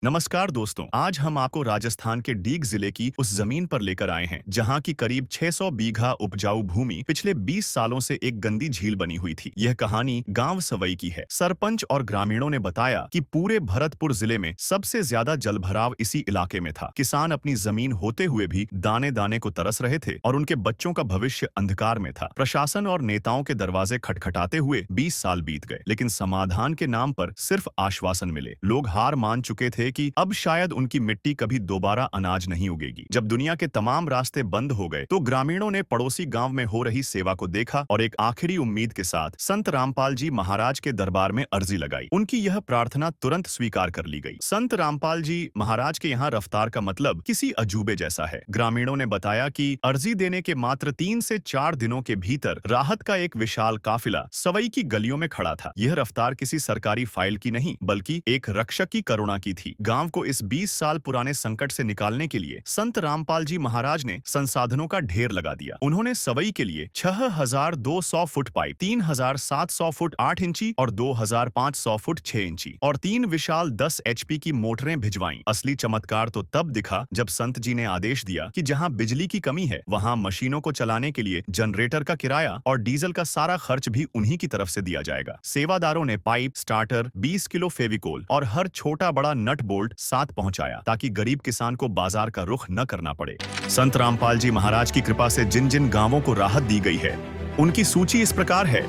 नमस्कार दोस्तों, आज हम आपको राजस्थान के डीग जिले की उस जमीन पर लेकर आए हैं जहां की करीब 600 बीघा उपजाऊ भूमि पिछले 20 सालों से एक गंदी झील बनी हुई थी। यह कहानी गांव सवई की है। सरपंच और ग्रामीणों ने बताया कि पूरे भरतपुर जिले में सबसे ज्यादा जलभराव इसी इलाके में था। किसान अपनी जमीन होते हुए भी दाने दाने को तरस रहे थे और उनके बच्चों का भविष्य अंधकार में था। प्रशासन और नेताओं के दरवाजे खटखटाते हुए 20 साल बीत गए, लेकिन समाधान के नाम पर सिर्फ आश्वासन मिले। लोग हार मान चुके थे कि अब शायद उनकी मिट्टी कभी दोबारा अनाज नहीं उगेगी। जब दुनिया के तमाम रास्ते बंद हो गए तो ग्रामीणों ने पड़ोसी गांव में हो रही सेवा को देखा और एक आखिरी उम्मीद के साथ संत रामपाल जी महाराज के दरबार में अर्जी लगाई। उनकी यह प्रार्थना तुरंत स्वीकार कर ली गई। संत रामपाल जी महाराज के यहाँ रफ्तार का मतलब किसी अजूबे जैसा है। ग्रामीणों ने बताया कि अर्जी देने के मात्र 3 से 4 दिनों के भीतर राहत का एक विशाल काफिला सवई की गलियों में खड़ा था। यह रफ्तार किसी सरकारी फाइल की नहीं बल्कि एक रक्षक की करुणा की थी। गांव को इस 20 साल पुराने संकट से निकालने के लिए संत रामपाल जी महाराज ने संसाधनों का ढेर लगा दिया। उन्होंने सवई के लिए 6200 फुट पाइप, 3700 फुट 8 इंची और 2500 फुट 6 इंची और 3 विशाल 10 HP की मोटरें भिजवाईं। असली चमत्कार तो तब दिखा जब संत जी ने आदेश दिया कि जहां बिजली की कमी है वहां मशीनों को चलाने के लिए जनरेटर का किराया और डीजल का सारा खर्च भी उन्हीं की तरफ से दिया जाएगा। सेवादारों ने पाइप, स्टार्टर, 20 किलो फेविकोल और हर छोटा बड़ा नट बोल्ट साथ पहुंचाया ताकि गरीब किसान को बाजार का रुख न करना पड़े। संत रामपाल जी महाराज की कृपा से जिन जिन गांवों को राहत दी गई है उनकी सूची इस प्रकार है।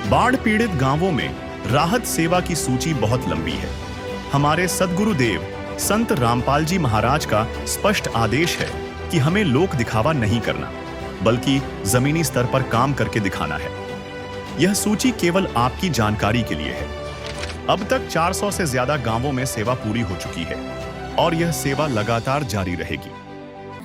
बाढ़ पीड़ित गांवों में राहत सेवा की सूची बहुत लंबी है। हमारे सद्गुरुदेव संत रामपाल जी महाराज का स्पष्ट आदेश है कि हमें लोक दिखावा नहीं करना बल्कि जमीनी स्तर पर काम करके दिखाना है। यह सूची केवल आपकी जानकारी के लिए है। अब तक 400 से ज्यादा गांवों में सेवा पूरी हो चुकी है और यह सेवा लगातार जारी रहेगी।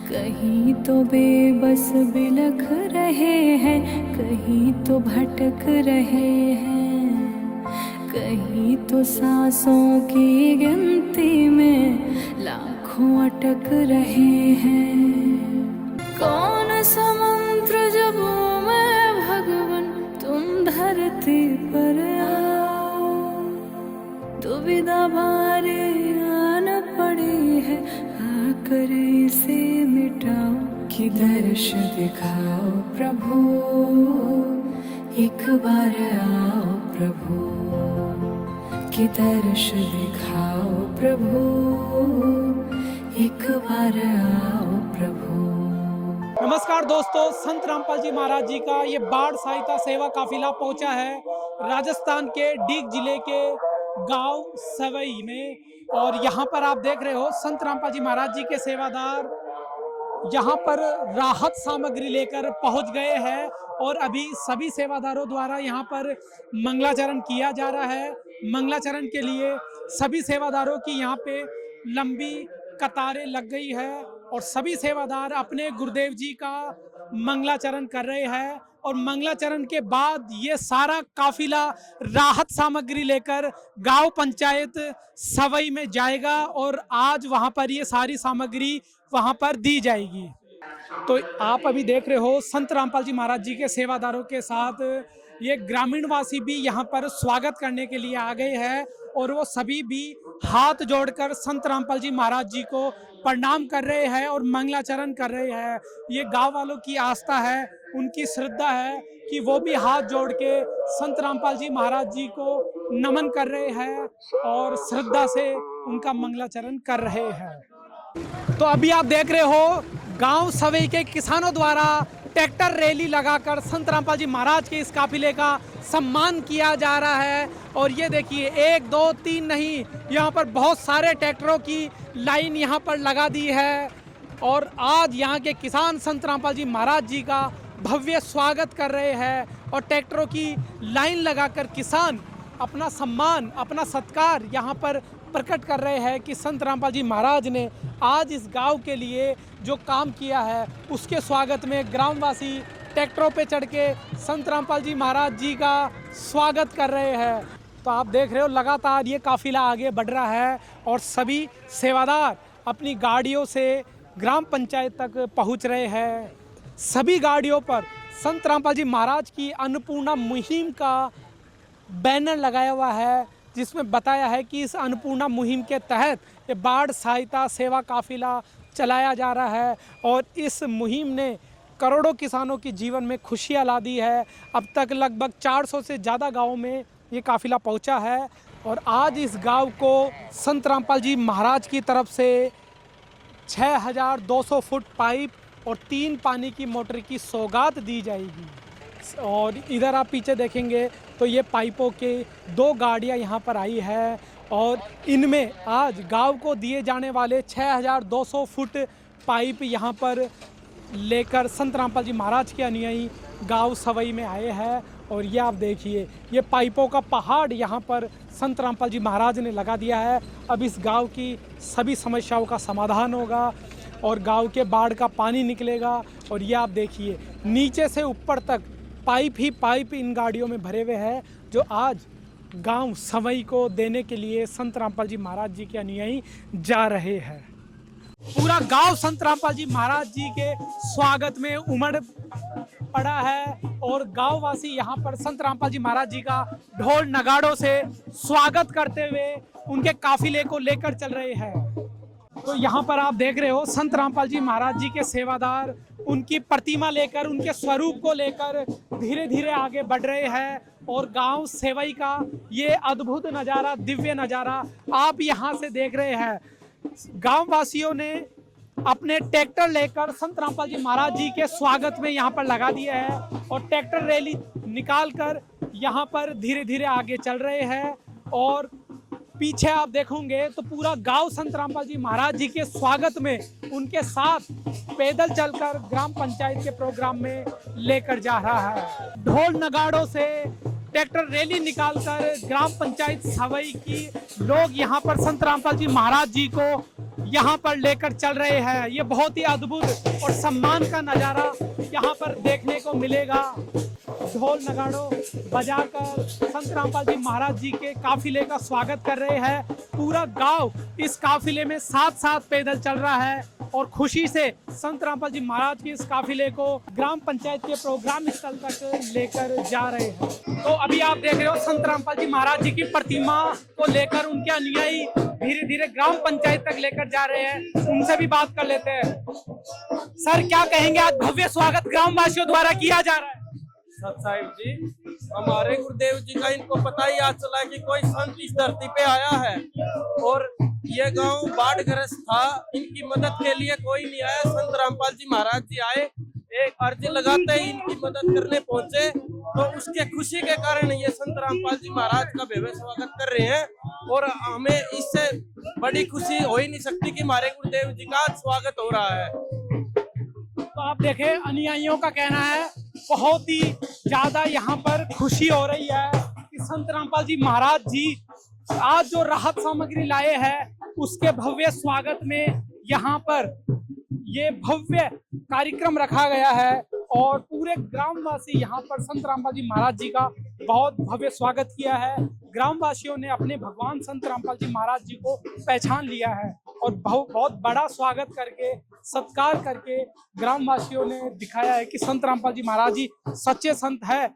कहीं तो बेबस बिलख रहे हैं, कहीं तो भटक रहे हैं, कहीं तो सांसों की गिनती में लाखों अटक रहे हैं। कौन समुद्र जब मैं भगवन तुम धरती पर आओ, दुविधा भारी आन पड़ी है, आकर इसे मिटाओ कि दर्श दिखाओ प्रभु, एक बार आओ प्रभु, कि दर्श दिखाओ प्रभु, एक बार आओ प्रभु। नमस्कार दोस्तों, संत रामपाल जी महाराज जी का ये बाढ़ सहायता सेवा काफिला पहुंचा है राजस्थान के डीग जिले के गांव सवई में। और यहाँ पर आप देख रहे हो संत रामपाल जी महाराज जी के सेवादार यहाँ पर राहत सामग्री लेकर पहुंच गए हैं और अभी सभी सेवादारों द्वारा यहाँ पर मंगलाचरण किया जा रहा है। मंगलाचरण के लिए सभी सेवादारों की यहाँ पे लंबी कतारें लग गई है और सभी सेवादार अपने गुरुदेव जी का मंगलाचरण कर रहे हैं और मंगलाचरण के बाद ये सारा काफिला राहत सामग्री लेकर गांव पंचायत सवई में जाएगा और आज वहां पर ये सारी सामग्री वहां पर दी जाएगी। तो आप अभी देख रहे हो संत रामपाल जी महाराज जी के सेवादारों के साथ ये ग्रामीणवासी भी यहाँ पर स्वागत करने के लिए आ गए हैं और वो सभी भी हाथ जोड़कर संत रामपाल जी महाराज जी को प्रणाम कर रहे हैं और मंगलाचरण कर रहे हैं। ये गांव वालों की आस्था है, उनकी श्रद्धा है कि वो भी हाथ जोड़ के संत रामपाल जी महाराज जी को नमन कर रहे हैं और श्रद्धा से उनका मंगलाचरण कर रहे हैं। तो अभी आप देख रहे हो गांव सवई के किसानों द्वारा ट्रैक्टर रैली लगाकर संत रामपाल जी महाराज के इस काफिले का सम्मान किया जा रहा है। और ये देखिए 1 2 3 नहीं, यहाँ पर बहुत सारे ट्रैक्टरों की लाइन यहाँ पर लगा दी है और आज यहाँ के किसान संत रामपाल जी महाराज जी का भव्य स्वागत कर रहे हैं और ट्रैक्टरों की लाइन लगाकर किसान अपना सम्मान, अपना सत्कार यहाँ पर प्रकट कर रहे हैं कि संत रामपाल जी महाराज ने आज इस गांव के लिए जो काम किया है उसके स्वागत में ग्रामवासी ट्रैक्टरों पे चढ़ के संत रामपाल जी महाराज जी का स्वागत कर रहे हैं। तो आप देख रहे हो लगातार ये काफिला आगे बढ़ रहा है और सभी सेवादार अपनी गाड़ियों से ग्राम पंचायत तक पहुंच रहे हैं। सभी गाड़ियों पर संत रामपाल जी महाराज की अन्नपूर्णा मुहिम का बैनर लगाया हुआ है जिसमें बताया है कि इस अन्नपूर्णा मुहिम के तहत ये बाढ़ सहायता सेवा काफिला चलाया जा रहा है और इस मुहिम ने करोड़ों किसानों के जीवन में खुशियां ला दी है। अब तक लगभग 400 से ज़्यादा गाँवों में ये काफिला पहुंचा है और आज इस गांव को संत रामपाल जी महाराज की तरफ से 6200 फुट पाइप और 3 पानी की मोटर की सौगात दी जाएगी। और इधर आप पीछे देखेंगे तो ये पाइपों के 2 गाड़ियां यहाँ पर आई है और इनमें आज गांव को दिए जाने वाले 6200 फुट पाइप यहाँ पर लेकर संत रामपाल जी महाराज के अनुयायी गांव सवई में आए हैं। और ये आप देखिए ये पाइपों का पहाड़ यहाँ पर संत रामपाल जी महाराज ने लगा दिया है। अब इस गांव की सभी समस्याओं का समाधान होगा और गांव के बाढ़ का पानी निकलेगा। और ये आप देखिए नीचे से ऊपर तक पाइप ही पाइप इन गाड़ियों में भरे हुए हैं जो आज गांव सवई को देने के लिए संत रामपाल जी महाराज जी के अनुयायी जा रहे हैं। पूरा गांव संत रामपाल जी महाराज जी के स्वागत में उमड़ पड़ा है और गांववासी यहाँ पर संत रामपाल जी महाराज जी का ढोल नगाड़ों से स्वागत करते हुए उनके काफिले को लेकर चल रहे हैं। तो यहाँ पर आप देख रहे हो संत रामपाल जी महाराज जी के सेवादार उनकी प्रतिमा लेकर, उनके स्वरूप को लेकर धीरे धीरे आगे बढ़ रहे हैं और गांव सेवई का ये अद्भुत नज़ारा, दिव्य नज़ारा आप यहाँ से देख रहे हैं। गांव वासियों ने अपने ट्रैक्टर लेकर संत रामपाल जी महाराज जी के स्वागत में यहाँ पर लगा दिया है और ट्रैक्टर रैली निकालकर यहाँ पर धीरे धीरे आगे चल रहे हैं। और पीछे आप देखोगे तो पूरा गांव संत रामपाल जी महाराज जी के स्वागत में उनके साथ पैदल चलकर ग्राम पंचायत के प्रोग्राम में लेकर जा रहा है। ढोल नगाड़ों से ट्रैक्टर रैली निकालकर ग्राम पंचायत सवई की लोग यहाँ पर संत रामपाल जी महाराज जी को यहाँ पर लेकर चल रहे हैं। ये बहुत ही अद्भुत और सम्मान का नज़ारा यहाँ पर देखने को मिलेगा। ढोल नगाड़ों बजाकर संत रामपाल जी महाराज जी के काफिले का स्वागत कर रहे हैं। पूरा गांव इस काफिले में साथ साथ पैदल चल रहा है और खुशी से संत रामपाल जी महाराज के इस काफिले को ग्राम पंचायत के प्रोग्राम स्थल तक लेकर जा रहे हैं। तो अभी आप देख रहे हो संत रामपाल जी महाराज जी की प्रतिमा को लेकर उनके अनुयायी धीरे धीरे ग्राम पंचायत तक लेकर जा रहे हैं। उनसे भी बात कर लेते हैं। सर क्या कहेंगे, आज भव्य स्वागत ग्रामवासियों द्वारा किया जा रहा है। सत साहिब जी, हमारे गुरुदेव जी का इनको पता ही आज चला कि कोई संत इस धरती पे आया है और ये गांव बाढ़ग्रस्त था, इनकी मदद के लिए कोई नहीं आया। संत रामपाल जी महाराज जी आए, एक अर्जी लगाते ही इनकी मदद करने पहुंचे, तो उसके खुशी के कारण ये संत रामपाल जी महाराज का भव्य स्वागत कर रहे हैं और हमें इससे बड़ी खुशी हो ही नहीं सकती कि हमारे गुरुदेव जी का स्वागत हो रहा है। तो आप देखें अनुयायियों का कहना है बहुत ही ज्यादा यहाँ पर खुशी हो रही है कि संत रामपाल जी महाराज जी आज जो राहत सामग्री लाए हैं उसके भव्य स्वागत में यहाँ पर ये भव्य कार्यक्रम रखा गया है और पूरे ग्रामवासी यहाँ पर संत रामपाल जी महाराज जी का बहुत भव्य स्वागत किया है। ग्रामवासियों ने अपने भगवान संत रामपाल जी महाराज जी को पहचान लिया है और बहुत बड़ा स्वागत करके, सत्कार करके ग्रामवासियों ने दिखाया है कि संत रामपाल जी महाराज जी सच्चे संत है,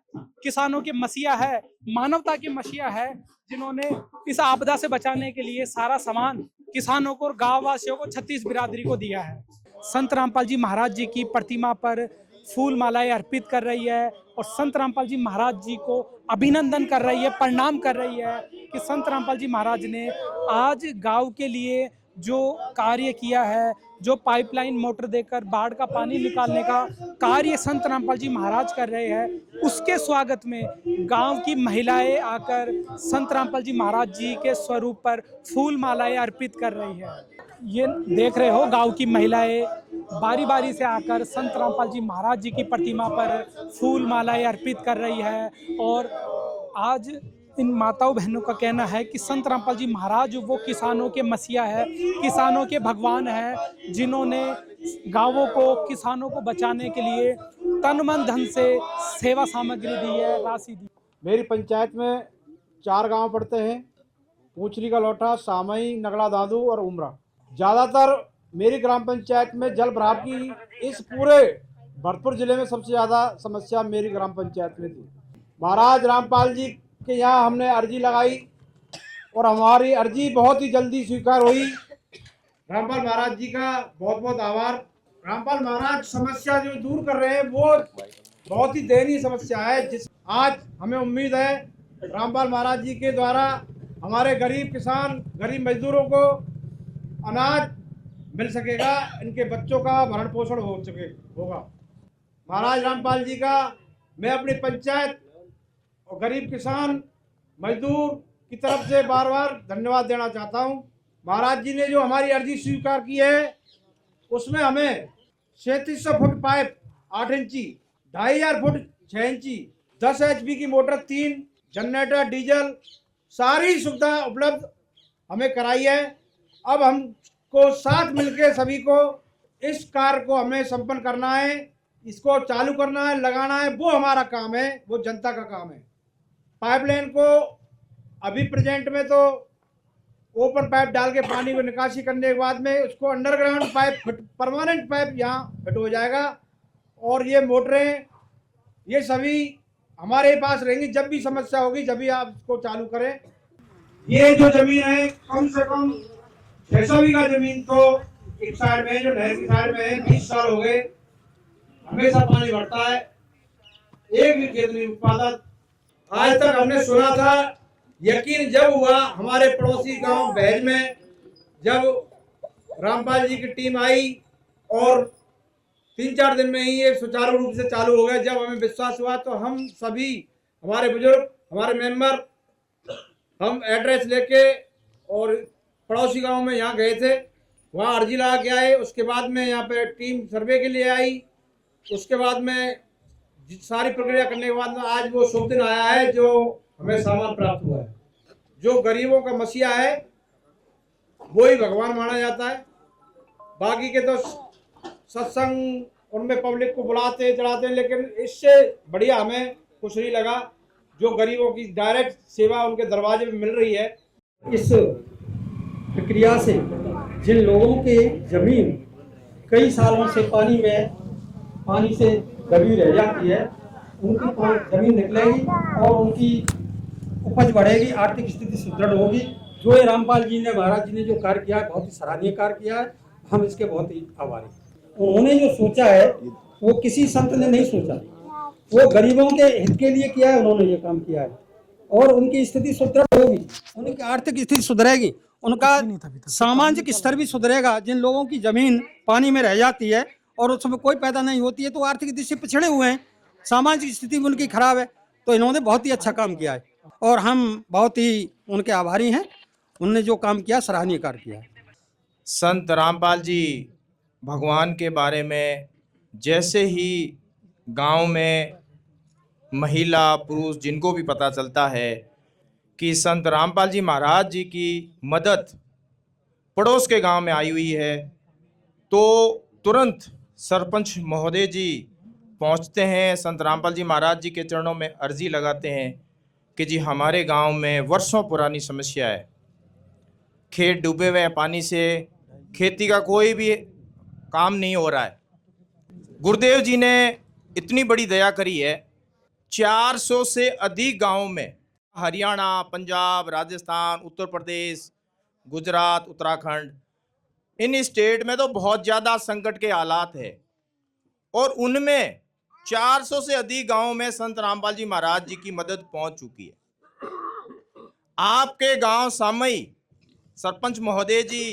किसानों के मसीहा है, मानवता के मसीहा है, जिन्होंने इस आपदा से बचाने के लिए सारा सामान किसानों को और गाँव वासियों को 36 बिरादरी को दिया है। संत रामपाल जी महाराज जी की प्रतिमा पर फूल मालाएं अर्पित कर रही है और संत रामपाल जी महाराज जी को अभिनंदन कर रही है, प्रणाम कर रही है कि संत रामपाल जी महाराज ने आज गांव के लिए जो कार्य किया है, जो पाइपलाइन मोटर देकर बाढ़ का पानी निकालने का कार्य संत रामपाल जी महाराज कर रहे हैं, उसके स्वागत में गांव की महिलाएं आकर संत रामपाल जी महाराज जी के स्वरूप पर फूल मालाएं अर्पित कर रही है। ये देख रहे हो, गांव की महिलाएं बारी बारी से आकर संत रामपाल जी महाराज जी की प्रतिमा पर फूल मालाएं अर्पित कर रही है। और आज इन माताओं बहनों का कहना है कि संत रामपाल जी महाराज वो किसानों के मसीहा है, किसानों के भगवान है, जिन्होंने गांवों को, किसानों को बचाने के लिए तन मन धन से सेवा सामग्री दी है, राशि दी। मेरी पंचायत में 4 गांव पड़ते हैं, पूंचरी का लोटा, सामई, नगड़ा दादू और उमरा। ज़्यादातर मेरी ग्राम पंचायत में जल भराव की इस पूरे भरतपुर जिले में सबसे ज़्यादा समस्या मेरी ग्राम पंचायत में थी। महाराज रामपाल जी के यहाँ हमने अर्जी लगाई और हमारी अर्जी बहुत ही जल्दी स्वीकार हुई। रामपाल महाराज जी का बहुत बहुत आभार। रामपाल महाराज समस्या जो दूर कर रहे हैं वो बहुत ही दयनीय समस्या है, जिस आज हमें उम्मीद है रामपाल महाराज जी के द्वारा हमारे गरीब किसान, गरीब मजदूरों को अनाज मिल सकेगा, इनके बच्चों का भरण पोषण होगा। महाराज रामपाल जी का मैं अपनी पंचायत और गरीब किसान मजदूर की तरफ से बार बार धन्यवाद देना चाहता हूं। महाराज जी ने जो हमारी अर्जी स्वीकार की है उसमें हमें 3700 फुट पाइप 8 इंची, 2500 फुट 6 इंची, 10 HP की मोटर 3, जनरेटर, डीजल, सारी सुविधा उपलब्ध हमें कराई है। अब हमको साथ मिलकर सभी को इस कार्य को हमें संपन्न करना है, इसको चालू करना है, लगाना है, वो हमारा काम है, वो जनता का काम है। पाइपलाइन को अभी प्रेजेंट में तो ओपन पाइप डाल के पानी को निकासी करने के बाद में उसको अंडरग्राउंड पाइप, परमानेंट पाइप यहाँ फिट हो जाएगा और ये मोटरें ये सभी हमारे पास रहेंगी। जब भी समस्या होगी जब भी आप इसको चालू करें। ये जो जमीन है कम से कम 600 बीघा जमीन तो एक साइड में, जो नहर की साइड में है, 20 साल हो गए, हमेशा पानी भरता है, एक भी खेत नहीं उत्पादन। आज तक हमने सुना था, यकीन जब हुआ हमारे पड़ोसी गांव बहज में, जब रामपाल जी की टीम आई और 3-4 दिन में ही ये सुचारू रूप से चालू हो गया। जब हमें विश्वास हुआ तो हम सभी, हमारे बुजुर्ग, हमारे मेंबर, हम एड्रेस लेके और पड़ोसी गांव में यहाँ गए थे, वहाँ अर्जी लगा के आए। उसके बाद में यहाँ पे टीम सर्वे के लिए आई। उसके बाद में सारी प्रक्रिया करने के बाद में आज वो शुभ दिन आया है जो हमें सामान प्राप्त हुआ है। जो गरीबों का मसीहा है वो ही भगवान माना जाता है। बाकी के तो सत्संग उनमें पब्लिक को बुलाते चढ़ाते, लेकिन इससे बढ़िया हमें कुछ नहीं लगा। जो गरीबों की डायरेक्ट सेवा उनके दरवाजे में मिल रही है। इस प्रक्रिया से जिन लोगों की जमीन कई सालों से पानी से दबी रह जाती है, उनकी जमीन निकलेगी और उनकी उपज बढ़ेगी, आर्थिक स्थिति सुदृढ़ होगी। जो ये रामपाल जी ने, महाराज जी ने जो कार्य किया है, बहुत ही सराहनीय कार्य किया है। हम इसके बहुत ही आभारी हैं। उन्होंने जो सोचा है वो किसी संत ने नहीं सोचा, वो गरीबों के हित के लिए किया है। उन्होंने ये काम किया है और उनकी स्थिति सुदृढ़ होगी, उनकी आर्थिक स्थिति सुधरेगी, उनका सामाजिक स्तर भी सुधरेगा। जिन लोगों की जमीन पानी में रह जाती है और उसमें कोई पैदा नहीं होती है तो आर्थिक दृष्टि से पिछड़े हुए हैं, सामाजिक स्थिति भी उनकी खराब है। तो इन्होंने बहुत ही अच्छा काम किया है और हम बहुत ही उनके आभारी हैं। उन्होंने जो काम किया सराहनीय कार्य किया है। संत रामपाल जी भगवान के बारे में जैसे ही गांव में महिला पुरुष जिनको भी पता चलता है कि संत रामपाल जी महाराज जी की मदद पड़ोस के गांव में आई हुई है, तो तुरंत सरपंच महोदय जी पहुंचते हैं, संत रामपाल जी महाराज जी के चरणों में अर्जी लगाते हैं कि जी हमारे गांव में वर्षों पुरानी समस्या है, खेत डूबे हुए हैं पानी से, खेती का कोई भी काम नहीं हो रहा है। गुरुदेव जी ने इतनी बड़ी दया करी है, 400 से अधिक गांवों में, हरियाणा, पंजाब, राजस्थान, उत्तर प्रदेश, गुजरात, उत्तराखंड, इन स्टेट में तो बहुत ज़्यादा संकट के हालात है और उनमें 400 से अधिक गांवों में संत रामपाल जी महाराज जी की मदद पहुंच चुकी है। आपके गांव सामई सरपंच महोदय जी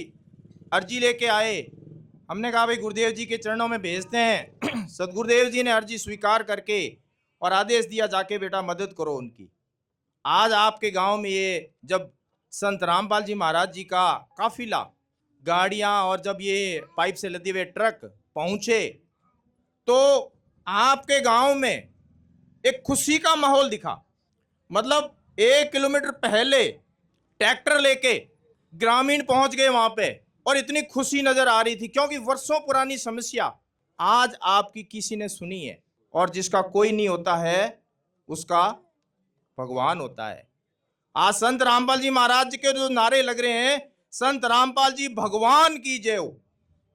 अर्जी लेके आए, हमने कहा भाई गुरुदेव जी के चरणों में भेजते हैं। सदगुरुदेव जी ने अर्जी स्वीकार करके और आदेश दिया, जाके बेटा मदद करो उनकी। आज आपके गांव में ये जब संत रामपाल जी महाराज जी का काफिला, गाड़ियां और जब ये पाइप से लदे हुए ट्रक पहुंचे तो आपके गांव में एक खुशी का माहौल दिखा। मतलब 1 किलोमीटर पहले ट्रैक्टर लेके ग्रामीण पहुंच गए वहां पे और इतनी खुशी नजर आ रही थी, क्योंकि वर्षों पुरानी समस्या आज आपकी किसी ने सुनी है। और जिसका कोई नहीं होता है उसका भगवान होता है। आज संत रामपाल जी महाराज जी के जो नारे लग रहे हैं, संत रामपाल जी भगवान की जय हो,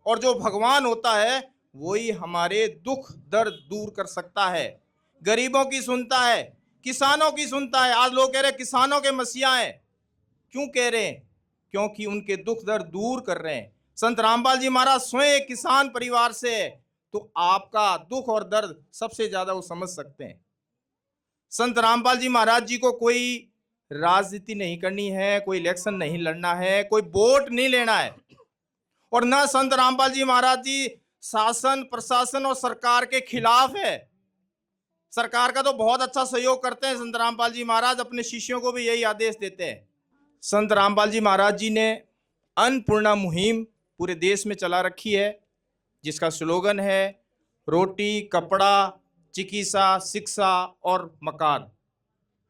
और जो भगवान होता है वही हमारे दुख दर्द दूर कर सकता है। गरीबों की सुनता है, किसानों की सुनता है। आज लोग कह रहे हैं किसानों के मसीहा हैं। क्यों कह रहे हैं? क्योंकि उनके दुख दर्द दूर कर रहे हैं। संत रामपाल जी महाराज स्वयं एक किसान परिवार से है, तो आपका दुख और दर्द सबसे ज्यादा वो समझ सकते हैं। संत रामपाल जी महाराज जी को कोई राजनीति नहीं करनी है, कोई इलेक्शन नहीं लड़ना है, कोई वोट नहीं लेना है, और न संत रामपाल जी महाराज जी शासन, प्रशासन और सरकार के खिलाफ है। सरकार का तो बहुत अच्छा सहयोग करते हैं संत रामपाल जी महाराज, अपने शिष्यों को भी यही आदेश देते हैं। संत रामपाल जी महाराज जी ने अन्नपूर्णा मुहिम पूरे देश में चला रखी है, जिसका स्लोगन है रोटी, कपड़ा, चिकित्सा, शिक्षा और मकान,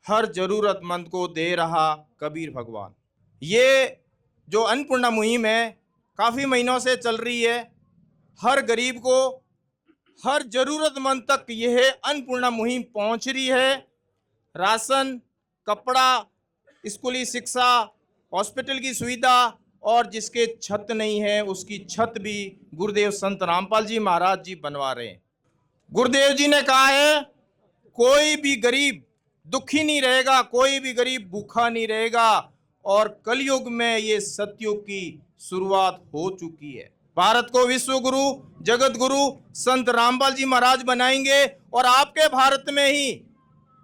हर जरूरतमंद को दे रहा कबीर भगवान। ये जो अन्नपूर्णा मुहिम है काफ़ी महीनों से चल रही है। हर गरीब को, हर जरूरतमंद तक यह अन्नपूर्णा मुहिम पहुंच रही है। राशन, कपड़ा, स्कूली शिक्षा, हॉस्पिटल की सुविधा, और जिसके छत नहीं है उसकी छत भी गुरुदेव संत रामपाल जी महाराज जी बनवा रहे हैं। गुरुदेव जी ने कहा है कोई भी गरीब दुखी नहीं रहेगा, कोई भी गरीब भूखा नहीं रहेगा, और कलयुग में ये सतयुग की शुरुआत हो चुकी है। भारत को विश्व गुरु, जगत गुरु संत रामपाल जी महाराज बनाएंगे, और आपके भारत में ही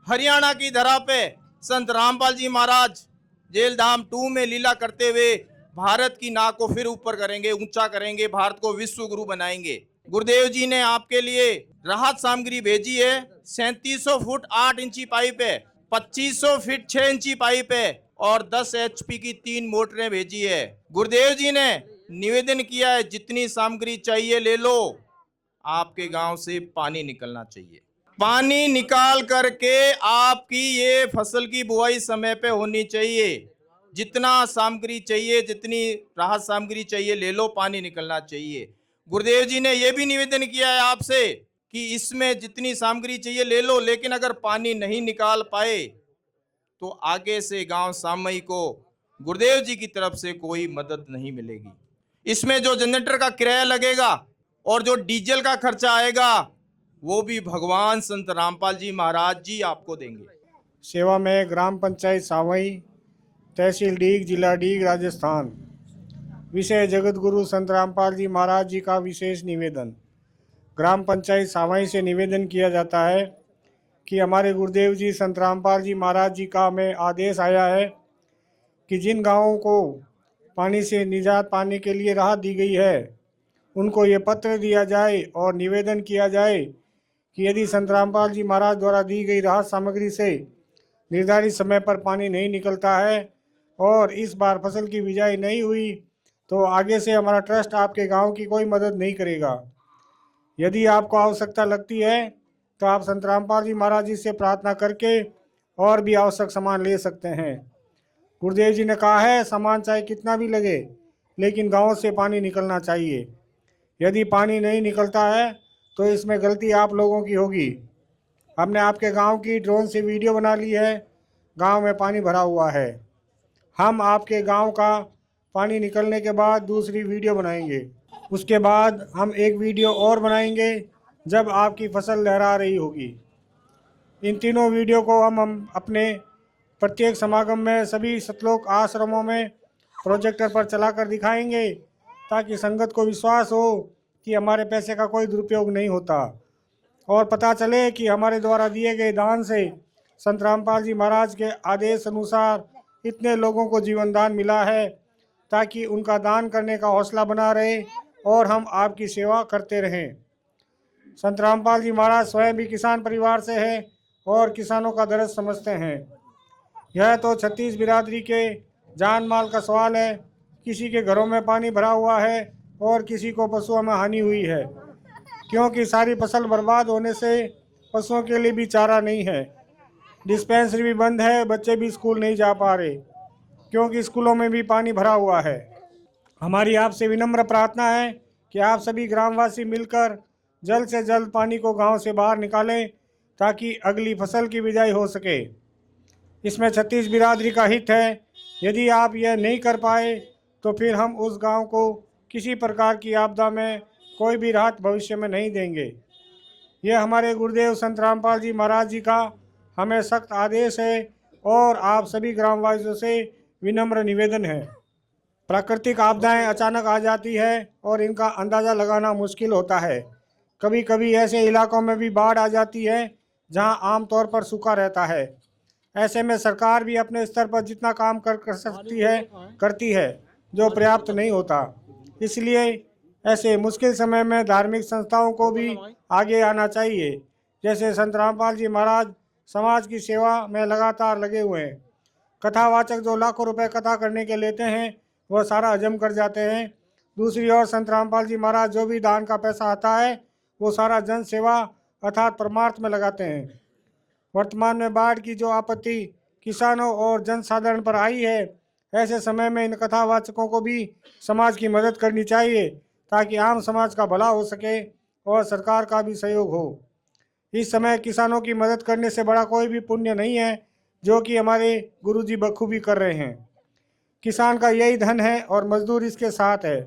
हरियाणा की धरा पे संत रामपाल जी महाराज जेलधाम 2 में लीला करते हुए भारत की नाक को फिर ऊपर करेंगे, ऊंचा करेंगे, भारत को विश्व गुरु बनाएंगे। गुरुदेव जी ने आपके लिए राहत सामग्री भेजी है। 3700 फुट 8 इंची पाइप है, 2500 फीट 6 इंची पाइप है, और 10 HP की 3 मोटरें भेजी है। गुरुदेव जी ने निवेदन किया है जितनी सामग्री चाहिए ले लो। आपके गांव से पानी निकलना चाहिए। पानी निकाल करके आपकी ये फसल की बुआई समय पे होनी चाहिए। जितना सामग्री चाहिए, जितनी राहत सामग्री चाहिए ले लो, पानी निकलना चाहिए। गुरुदेव जी ने यह भी निवेदन किया है आपसे कि इसमें जितनी सामग्री चाहिए ले लो, लेकिन अगर पानी नहीं निकाल पाए तो आगे से गांव सामई को गुरुदेव जी की तरफ से कोई मदद नहीं मिलेगी। इसमें जो जनरेटर का किराया लगेगा और जो डीजल का खर्चा आएगा वो भी भगवान संत रामपाल जी महाराज जी आपको देंगे। सेवा में ग्राम पंचायत सावई, तहसील डीग, जिला डीग, राजस्थान। विषय जगत गुरु संत रामपाल जी महाराज जी का विशेष निवेदन। ग्राम पंचायत सावई से निवेदन किया जाता है कि हमारे गुरुदेव जी संत रामपाल जी महाराज जी का हमें आदेश आया है कि जिन गांवों को पानी से निजात पाने के लिए राहत दी गई है उनको ये पत्र दिया जाए और निवेदन किया जाए कि यदि संत रामपाल जी महाराज द्वारा दी गई राहत सामग्री से निर्धारित समय पर पानी नहीं निकलता है और इस बार फसल की बिजाई नहीं हुई तो आगे से हमारा ट्रस्ट आपके गांव की कोई मदद नहीं करेगा। यदि आपको आवश्यकता लगती है तो आप संत रामपाल जी महाराज जी से प्रार्थना करके और भी आवश्यक सामान ले सकते हैं। गुरुदेव जी ने कहा है सामान चाहे कितना भी लगे लेकिन गांव से पानी निकलना चाहिए। यदि पानी नहीं निकलता है तो इसमें गलती आप लोगों की होगी। हमने आपके गांव की ड्रोन से वीडियो बना ली है। गांव में पानी भरा हुआ है। हम आपके गांव का पानी निकलने के बाद दूसरी वीडियो बनाएंगे। उसके बाद हम एक वीडियो और बनाएंगे जब आपकी फसल लहरा रही होगी। इन तीनों वीडियो को हम अपने प्रत्येक समागम में सभी सतलोक आश्रमों में प्रोजेक्टर पर चलाकर दिखाएंगे, ताकि संगत को विश्वास हो कि हमारे पैसे का कोई दुरुपयोग नहीं होता और पता चले कि हमारे द्वारा दिए गए दान से संत रामपाल जी महाराज के आदेश अनुसार इतने लोगों को जीवन दान मिला है, ताकि उनका दान करने का हौसला बना रहे और हम आपकी सेवा करते रहें। संत रामपाल जी महाराज स्वयं भी किसान परिवार से हैं और किसानों का दर्द समझते हैं। यह तो 36 बिरादरी के जान माल का सवाल है। किसी के घरों में पानी भरा हुआ है और किसी को पशुओं में हानि हुई है, क्योंकि सारी फसल बर्बाद होने से पशुओं के लिए भी चारा नहीं है। डिस्पेंसरी भी बंद है, बच्चे भी स्कूल नहीं जा पा रहे क्योंकि स्कूलों में भी पानी भरा हुआ है। हमारी आपसे विनम्र प्रार्थना है कि आप सभी ग्रामवासी मिलकर जल्द से जल्द पानी को गांव से बाहर निकालें, ताकि अगली फसल की बिजाई हो सके। इसमें 36 बिरादरी का हित है। यदि आप यह नहीं कर पाए तो फिर हम उस गांव को किसी प्रकार की आपदा में कोई भी राहत भविष्य में नहीं देंगे। यह हमारे गुरुदेव संत रामपाल जी महाराज जी का हमें सख्त आदेश है और आप सभी ग्रामवासियों से विनम्र निवेदन है। प्राकृतिक आपदाएं अचानक आ जाती है और इनका अंदाज़ा लगाना मुश्किल होता है। कभी कभी ऐसे इलाकों में भी बाढ़ आ जाती है जहां आमतौर पर सूखा रहता है। ऐसे में सरकार भी अपने स्तर पर जितना काम कर सकती है करती है, जो पर्याप्त नहीं होता। इसलिए ऐसे मुश्किल समय में धार्मिक संस्थाओं को भी आगे आना चाहिए। जैसे संत रामपाल जी महाराज समाज की सेवा में लगातार लगे हुए हैं। कथावाचक जो लाखों रुपए कथा करने के लेते हैं वह सारा हजम कर जाते हैं। दूसरी ओर संत रामपाल जी महाराज जो भी दान का पैसा आता है वो सारा जन सेवा अर्थात परमार्थ में लगाते हैं। वर्तमान में बाढ़ की जो आपत्ति किसानों और जनसाधारण पर आई है, ऐसे समय में इन कथावाचकों को भी समाज की मदद करनी चाहिए, ताकि आम समाज का भला हो सके और सरकार का भी सहयोग हो। इस समय किसानों की मदद करने से बड़ा कोई भी पुण्य नहीं है, जो कि हमारे गुरुजी बखूबी कर रहे हैं। किसान का यही धन है और मजदूर इसके साथ है।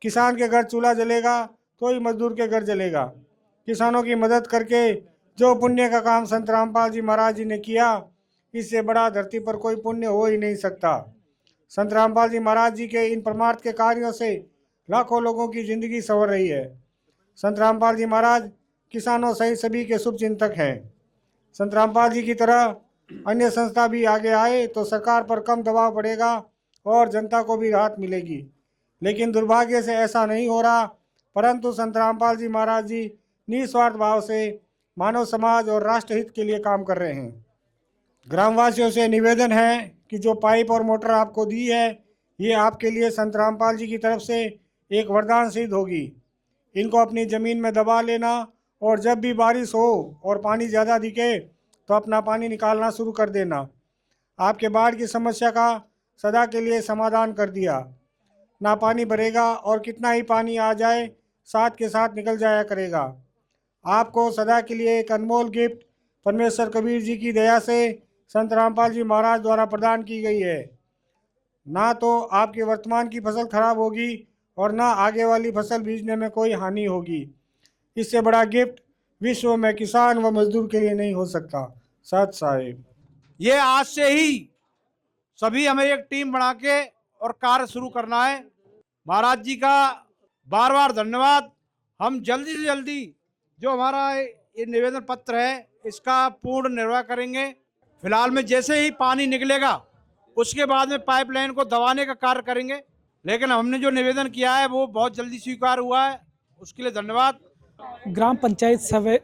किसान के घर चूल्हा जलेगा तो ही मजदूर के घर जलेगा। किसानों की मदद करके जो पुण्य का काम संत रामपाल जी महाराज जी ने किया, इससे बड़ा धरती पर कोई पुण्य हो ही नहीं सकता। संत रामपाल जी महाराज जी के इन परमार्थ के कार्यों से लाखों लोगों की जिंदगी संवर रही है। संत रामपाल जी महाराज किसानों सहित सभी के शुभ चिंतक हैं। संत रामपाल जी की तरह अन्य संस्था भी आगे आए तो सरकार पर कम दबाव पड़ेगा और जनता को भी राहत मिलेगी। लेकिन दुर्भाग्य से ऐसा नहीं हो रहा, परंतु संत रामपाल जी महाराज जी निस्वार्थ भाव से मानव समाज और राष्ट्र हित के लिए काम कर रहे हैं। ग्रामवासियों से निवेदन है कि जो पाइप और मोटर आपको दी है, ये आपके लिए संत रामपाल जी की तरफ से एक वरदान सिद्ध होगी। इनको अपनी ज़मीन में दबा लेना और जब भी बारिश हो और पानी ज़्यादा दिखे तो अपना पानी निकालना शुरू कर देना। आपके बाढ़ की समस्या का सदा के लिए समाधान कर दिया। ना पानी भरेगा और कितना ही पानी आ जाए साथ के साथ निकल जाया करेगा। आपको सदा के लिए एक अनमोल गिफ्ट परमेश्वर कबीर जी की दया से संत रामपाल जी महाराज द्वारा प्रदान की गई है। ना तो आपकी वर्तमान की फसल खराब होगी और ना आगे वाली फसल बीजने में कोई हानि होगी। इससे बड़ा गिफ्ट विश्व में किसान व मजदूर के लिए नहीं हो सकता। सत साहिब। ये आज से ही सभी हमें एक टीम बना के और कार्य शुरू करना है। महाराज जी का बार बार धन्यवाद। हम जल्दी से जल्दी जो हमारा ये निवेदन पत्र है इसका पूर्ण निर्वाह करेंगे। फिलहाल में जैसे ही पानी निकलेगा उसके बाद में पाइपलाइन को दबाने का कार्य करेंगे, लेकिन हमने जो निवेदन किया है वो बहुत जल्दी स्वीकार हुआ है, उसके लिए धन्यवाद। ग्राम पंचायत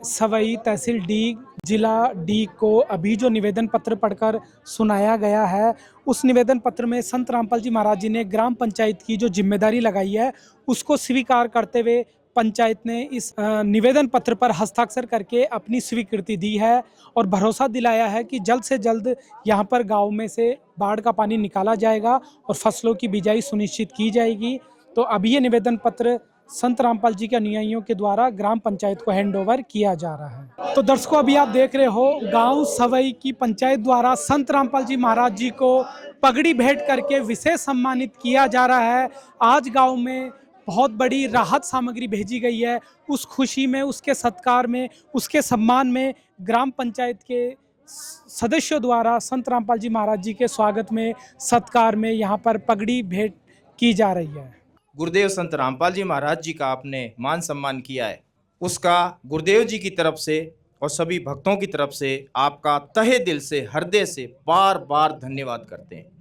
सवई तहसील डीग जिला डीग को अभी जो निवेदन पत्र पढ़कर सुनाया गया है, उस निवेदन पत्र में संत रामपाल जी महाराज जी ने ग्राम पंचायत की जो जिम्मेदारी लगाई है उसको स्वीकार करते हुए पंचायत ने इस निवेदन पत्र पर हस्ताक्षर करके अपनी स्वीकृति दी है और भरोसा दिलाया है कि जल्द से जल्द यहाँ पर गांव में से बाढ़ का पानी निकाला जाएगा और फसलों की बिजाई सुनिश्चित की जाएगी। तो अभी ये निवेदन पत्र संत रामपाल जी के अनुयायियों के द्वारा ग्राम पंचायत को हैंडओवर किया जा रहा है। तो दर्शकों, अभी आप देख रहे हो गांव सवई की पंचायत द्वारा संत रामपाल जी महाराज जी को पगड़ी भेंट करके विशेष सम्मानित किया जा रहा है। आज गांव में बहुत बड़ी राहत सामग्री भेजी गई है। उस खुशी में, उसके सत्कार में, उसके सम्मान में ग्राम पंचायत के सदस्यों द्वारा संत रामपाल जी महाराज जी के स्वागत में, सत्कार में यहाँ पर पगड़ी भेंट की जा रही है। गुरुदेव संत रामपाल जी महाराज जी का आपने मान सम्मान किया है, उसका गुरुदेव जी की तरफ से और सभी भक्तों की तरफ से आपका तहे दिल से, हृदय से बार बार धन्यवाद करते हैं।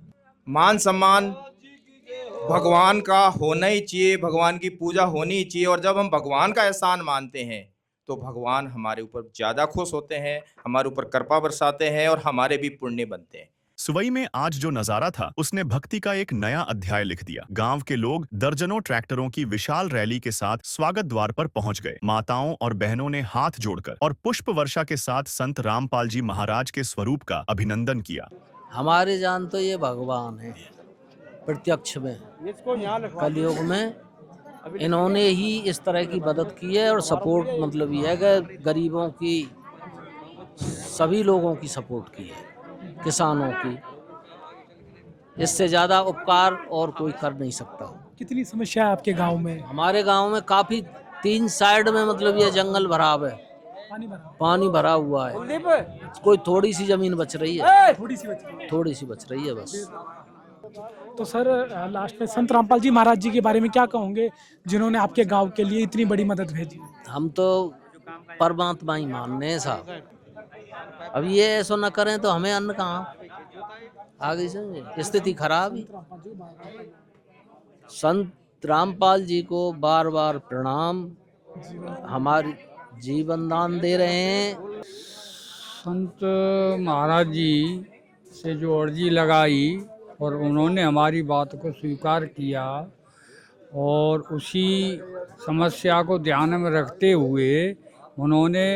मान सम्मान भगवान का होना ही चाहिए, भगवान की पूजा होनी ही चाहिए, और जब हम भगवान का एहसान मानते हैं तो भगवान हमारे ऊपर ज़्यादा खुश होते हैं, हमारे ऊपर कृपा बरसाते हैं और हमारे भी पुण्य बनते हैं। सुवई में आज जो नजारा था उसने भक्ति का एक नया अध्याय लिख दिया। गांव के लोग दर्जनों ट्रैक्टरों की विशाल रैली के साथ स्वागत द्वार पर पहुंच गए। माताओं और बहनों ने हाथ जोड़कर और पुष्प वर्षा के साथ संत रामपाल जी महाराज के स्वरूप का अभिनंदन किया। हमारे जान तो ये भगवान है, प्रत्यक्ष में कलयुग में इन्होंने ही इस तरह की मदद की है। और सपोर्ट मतलब ये है कि गरीबों की, सभी लोगों की सपोर्ट की है, किसानों की। इससे ज़्यादा उपकार और कोई कर नहीं सकता। कितनी समस्या है आपके गांव में? हमारे गांव में काफ़ी 3 साइड में मतलब ये जंगल भराव है, पानी भरा हुआ है। कोई थोड़ी सी ज़मीन बच रही है, थोड़ी सी बच रही है बस। तो सर, लास्ट में संत रामपाल जी महाराज जी के बारे में क्या कहोगे, जिन्होंने आपके गांव के लिए इतनी बड़ी मदद भेजी? हम तो परमात्मा ही मानने हैं साहब। अब ये ऐसा न करें तो हमें अन्न कहाँ, आगे समझे, स्थिति खराब ही। संत रामपाल जी को बार बार प्रणाम, हमारी जीवन दान दे रहे हैं। संत महाराज जी से जो अर्जी लगाई और उन्होंने हमारी बात को स्वीकार किया, और उसी समस्या को ध्यान में रखते हुए उन्होंने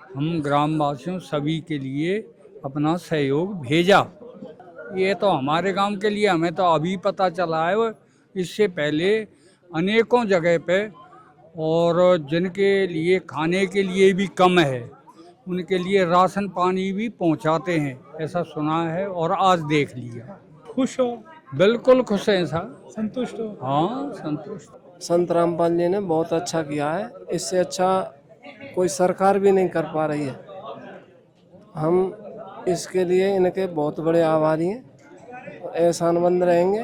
हम ग्रामवासियों सभी के लिए अपना सहयोग भेजा। ये तो हमारे गांव के लिए हमें तो अभी पता चला है, इससे पहले अनेकों जगह पे, और जिनके लिए खाने के लिए भी कम है उनके लिए राशन पानी भी पहुंचाते हैं, ऐसा सुना है और आज देख लिया। खुश हो? बिल्कुल खुश हैं साहब, संतुष्ट हो? हाँ संतुष्ट। संत रामपाल जी ने बहुत अच्छा किया है, इससे अच्छा कोई सरकार भी नहीं कर पा रही है। हम इसके लिए इनके बहुत बड़े आभारी हैं, एहसानमंद रहेंगे।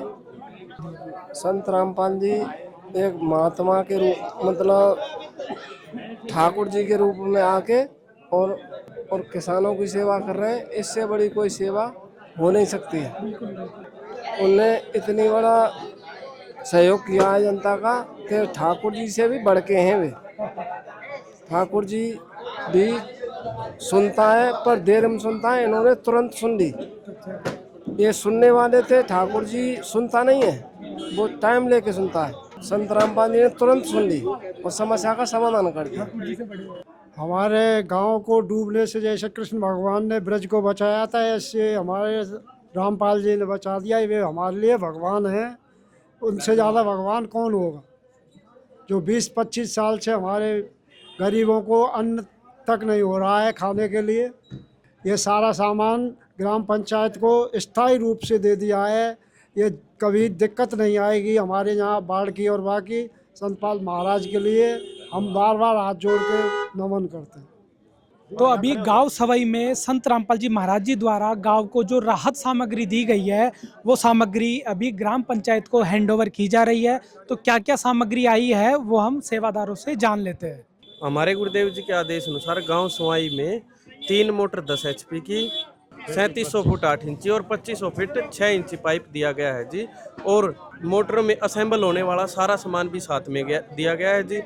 संत रामपाल जी एक महात्मा के रूप, मतलब ठाकुर जी के रूप में आके और किसानों की सेवा कर रहे हैं। इससे बड़ी कोई सेवा हो नहीं सकती है। उनने इतनी बड़ा सहयोग किया है जनता का कि ठाकुर जी से भी बढ़ के हैं वे। ठाकुर जी भी सुनता है पर देर में सुनता है, इन्होंने तुरंत सुन ली। ये सुनने वाले थे, ठाकुर जी सुनता नहीं है, वो टाइम लेके सुनता है। संत रामपाल जी ने तुरंत सुन ली और समस्या का समाधान कर दिया। हमारे गांव को डूबने से जैसे कृष्ण भगवान ने ब्रज को बचाया था, ऐसे हमारे रामपाल जी ने बचा दिया। वे हमारे लिए भगवान हैं, उनसे ज़्यादा भगवान कौन होगा। जो 20-25 साल से हमारे गरीबों को अन्न तक नहीं हो रहा है खाने के लिए, ये सारा सामान ग्राम पंचायत को स्थायी रूप से दे दिया है। ये कभी दिक्कत नहीं आएगी हमारे यहाँ बाढ़ की। और बाकी संतपाल महाराज के लिए हम बार बार हाथ जोड़ के नमन करते हैं। तो अभी गांव सवई में संत रामपाल जी महाराज जी द्वारा गांव को जो राहत सामग्री दी गई है, वो सामग्री अभी ग्राम पंचायत को हैंडओवर की जा रही है। तो क्या क्या सामग्री आई है वो हम सेवादारों से जान लेते हैं। हमारे गुरुदेव जी के आदेश अनुसार गांव सवाई में 3 मोटर 10 HP की 3700 फुट 8 इंची और 2500 फीट 6 इंची पाइप दिया गया है जी। और मोटर में असेंबल होने वाला सारा सामान भी साथ में दिया गया है जी।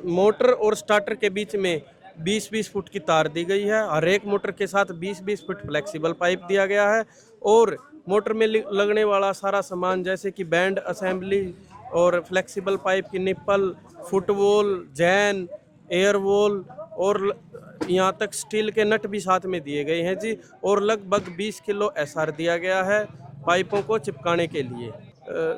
मोटर और स्टार्टर के बीच में 20-20 फुट की तार दी गई है। हर एक मोटर के साथ 20-20 फुट फ्लेक्सिबल पाइप दिया गया है। और मोटर में लगने वाला सारा सामान जैसे कि बैंड असेंबली और फ्लेक्सिबल पाइप की nipple, football, Jain, air wall और यहाँ तक स्टील के नट भी साथ में दिए गए हैं जी। और लगभग 20 किलो SR दिया गया है पाइपों को चिपकाने के लिए।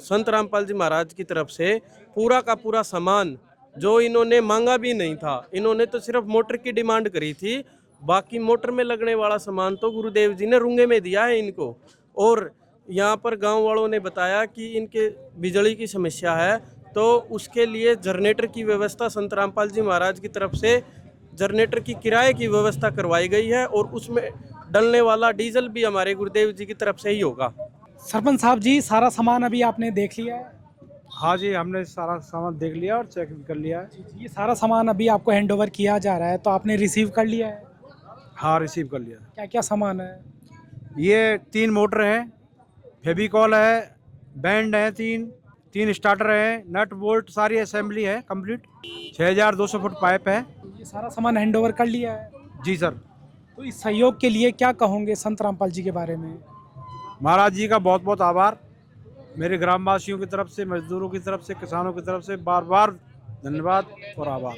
संत रामपाल जी महाराज की तरफ से पूरा का पूरा सामान, जो इन्होंने मांगा भी नहीं था, इन्होंने तो सिर्फ मोटर की डिमांड करी थी। बाकी मोटर में लगने वाला सामान तो गुरुदेव जी ने रुंगे में दिया है इनको। और यहाँ पर गांव वालों ने बताया कि इनके बिजली की समस्या है, तो उसके लिए जनरेटर की व्यवस्था संत रामपाल जी महाराज की तरफ से जनरेटर की किराए की व्यवस्था करवाई गई है और उसमें डलने वाला डीजल भी हमारे गुरुदेव जी की तरफ से ही होगा। सरपंच साहब जी, सारा सामान अभी आपने देख लिया है? हाँ जी, हमने सारा सामान देख लिया और चेक भी कर लिया है। ये सारा सामान अभी आपको हैंड ओवर किया जा रहा है, तो आपने रिसीव कर लिया है? हाँ, रिसीव कर लिया। क्या क्या सामान है? ये 3 मोटर हैं, फेविकॉल है, बैंड है, तीन स्टार्टर है, नट बोल्ट सारी असेंबली है कंप्लीट, 6200 फुट पाइप है। ये सारा सामान हैंड ओवर कर लिया है? जी सर। तो इस सहयोग के लिए क्या कहोगे संत रामपाल जी के बारे में? महाराज जी का बहुत बहुत आभार। मेरे ग्रामवासियों की तरफ से, मजदूरों की तरफ से, किसानों की तरफ से बार बार धन्यवाद और आभार।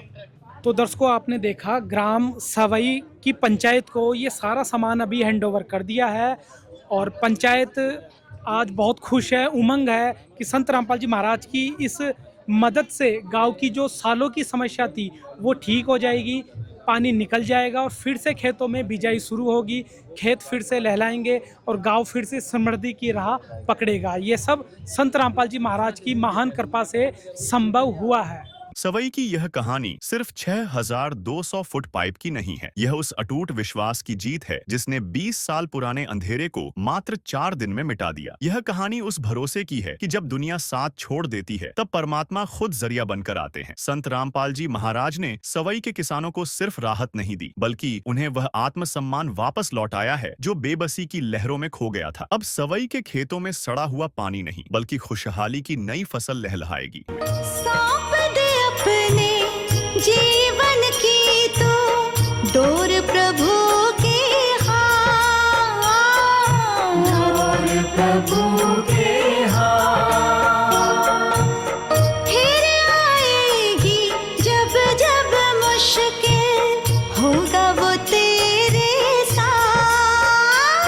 तो दर्शकों, आपने देखा ग्राम सवई की पंचायत को ये सारा सामान अभी हैंड ओवर कर दिया है और पंचायत आज बहुत खुश है, उमंग है कि संत रामपाल जी महाराज की इस मदद से गांव की जो सालों की समस्या थी वो ठीक हो जाएगी, पानी निकल जाएगा और फिर से खेतों में बिजाई शुरू होगी, खेत फिर से लहलाएंगे और गांव फिर से समृद्धि की राह पकड़ेगा। ये सब संत रामपाल जी महाराज की महान कृपा से संभव हुआ है। सवई की यह कहानी सिर्फ 6200 फुट पाइप की नहीं है। यह उस अटूट विश्वास की जीत है जिसने 20 साल पुराने अंधेरे को मात्र 4 दिन में मिटा दिया। यह कहानी उस भरोसे की है कि जब दुनिया साथ छोड़ देती है तब परमात्मा खुद जरिया बनकर आते हैं। संत रामपाल जी महाराज ने सवई के किसानों को सिर्फ राहत नहीं दी, बल्कि उन्हें वह आत्मसम्मान वापस लौटाया है जो बेबसी की लहरों में खो गया था। अब सवई के खेतों में सड़ा हुआ पानी नहीं, बल्कि खुशहाली की नई फसल लहलहाएगी। अपने जीवन की तो डोर प्रभु के हाथ, डोर प्रभु के हाथ। फिर आएगी जब जब मुश्किल, होगा वो तेरे साथ,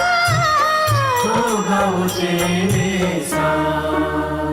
होगा वो तेरे साथ।